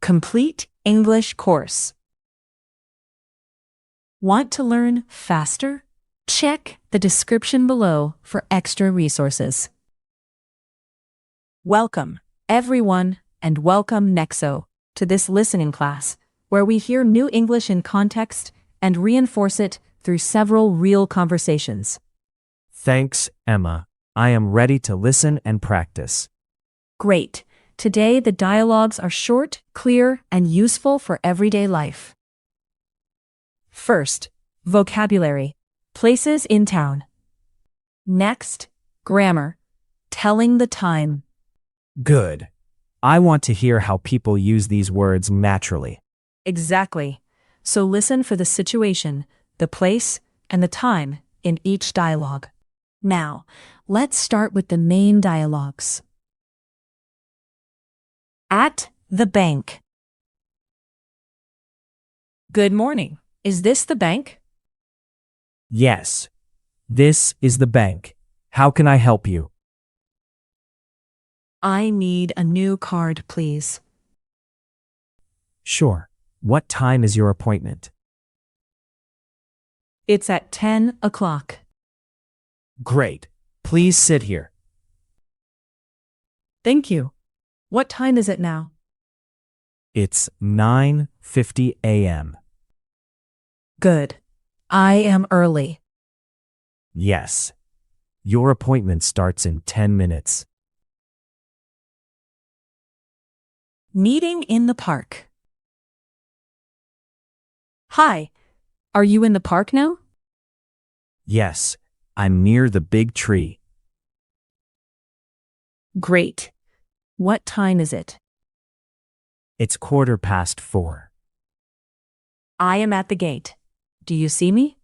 complete English course. Want to learn faster? Check the description below for extra resources. Welcome, everyone, and welcome Nexo to this listening class, where we hear new English in context and reinforce it through several real conversations. Thanks, Emma. I am ready to listen and practice. Great. Today the dialogues are short, clear, and useful for everyday life. First, vocabulary. Places in town. Next, grammar. Telling the time. Good. I want to hear how people use these words naturally. Exactly. So listen for the situation, the place, and the time in each dialogue. Now, let's start with the main dialogues. At the bank. Good morning. Is this the bank? Yes. This is the bank. How can I help you? I need a new card, please. Sure. What time is your appointment? It's at 10 o'clock. Great. Please sit here. Thank you. What time is it now? It's 9:50 a.m. Good. I am early. Yes. Your appointment starts in 10 minutes. Meeting in the park. Hi. Are you in the park now? Yes. I'm near the big tree. Great. What time is it? It's 4:15. I am at the gate. Do you see me?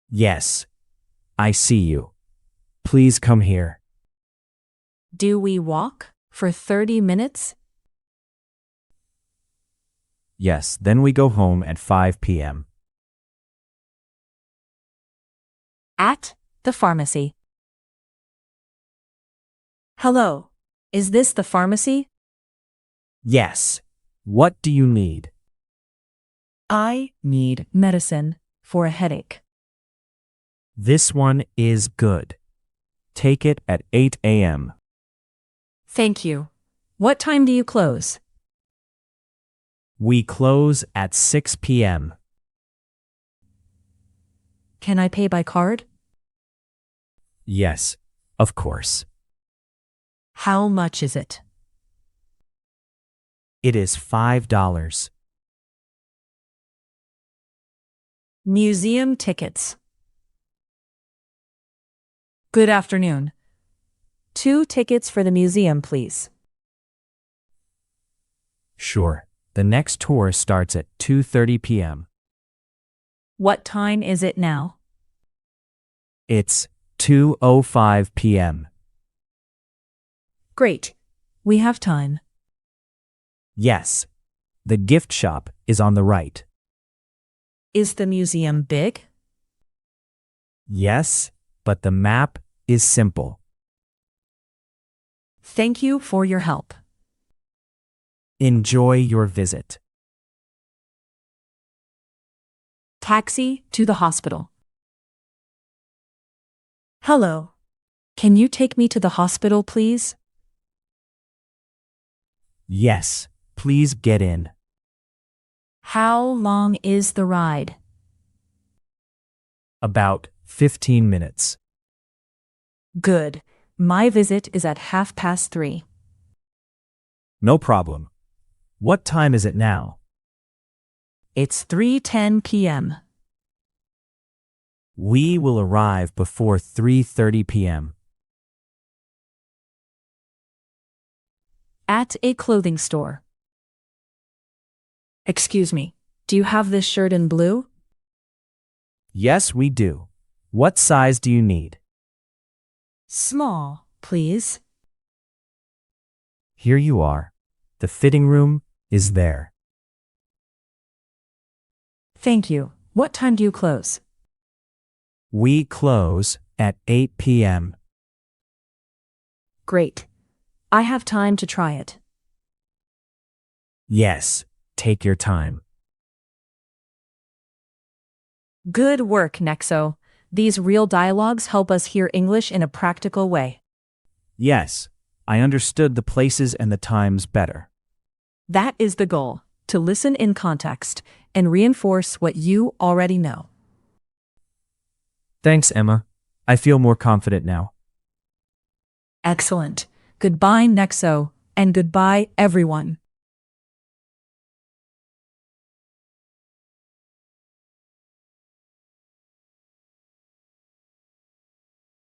Yes. I see you. Please come here. Do we walk for 30 minutes? Yes, then we go home at 5 p.m. At the pharmacy. Hello. Is this the pharmacy? Yes. What do you need? I need medicine for a headache. This one is good. Take it at 8 a.m. Thank you. What time do you close? We close at 6 p.m. Can I pay by card? Yes, of course. How much is it? It is $5. Museum tickets. Good afternoon. 2 tickets for the museum, please. Sure. The next tour starts at 2:30 p.m. What time is it now? It's 2:05 p.m. Great. We have time. Yes. The gift shop is on the right. Is the museum big? Yes, but the map is simple. Thank you for your help. Enjoy your visit. Taxi to the hospital. Hello. Can you take me to the hospital, please? Yes, please get in. How long is the ride? About 15 minutes. Good. My visit is at 3:30. No problem. What time is it now? It's 3:10 p.m. We will arrive before 3:30 p.m. At a clothing store. Excuse me, do you have this shirt in blue? Yes, we do. What size do you need? Small, please. Here you are. The fitting room is there. Thank you. What time do you close? We close at 8 p.m. Great. I have time to try it. Yes, take your time. Good work, Nexo. These real dialogues help us hear English in a practical way. Yes, I understood the places and the times better. That is the goal, to listen in context and reinforce what you already know. Thanks, Emma. I feel more confident now. Excellent. Goodbye, Nexo, and goodbye, everyone.